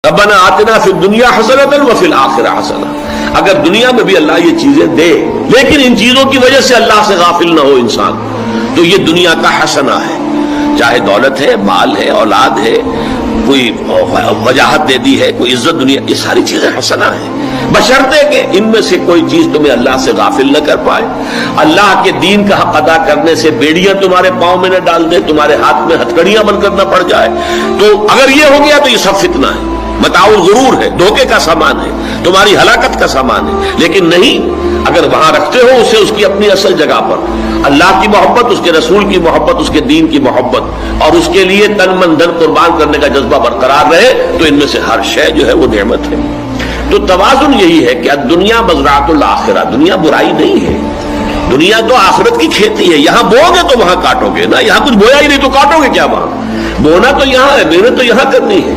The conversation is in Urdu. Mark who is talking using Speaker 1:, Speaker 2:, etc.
Speaker 1: ربنا آتنا فی الدنیا حسنۃ وفی الآخرہ حسنہ. اگر دنیا میں بھی اللہ یہ چیزیں دے لیکن ان چیزوں کی وجہ سے اللہ سے غافل نہ ہو انسان، تو یہ دنیا کا حسنہ ہے. چاہے دولت ہے، مال ہے، اولاد ہے، کوئی وجاہت دے دی ہے، کوئی عزت دنیا، یہ ساری چیزیں حسنہ ہیں، بشرطے کہ ان میں سے کوئی چیز تمہیں اللہ سے غافل نہ کر پائے، اللہ کے دین کا حق ادا کرنے سے بیڑیاں تمہارے پاؤں میں نہ ڈال دے، تمہارے ہاتھ میں ہتھکڑیاں بن کر نہ پڑ جائے. تو اگر یہ ہو گیا تو یہ سب فتنہ ہے، متاع الغرور ہے، دھوکے کا سامان ہے، تمہاری ہلاکت کا سامان ہے. لیکن نہیں، اگر وہاں رکھتے ہو اسے اس کی اپنی اصل جگہ پر، اللہ کی محبت، اس کے رسول کی محبت، اس کے دین کی محبت، اور اس کے لیے تن من دھن قربان کرنے کا جذبہ برقرار رہے، تو ان میں سے ہر شے جو ہے وہ نعمت ہے. تو توازن یہی ہے کہ دنیا مزرعۃ الآخرہ، دنیا برائی نہیں ہے، دنیا تو آخرت کی کھیتی ہے. یہاں بو گے تو وہاں کاٹو گے نا، یہاں کچھ بویا ہی نہیں تو کاٹو گے کیا؟ وہاں بونا تو یہاں ہے، محنت تو یہاں کرنی ہے.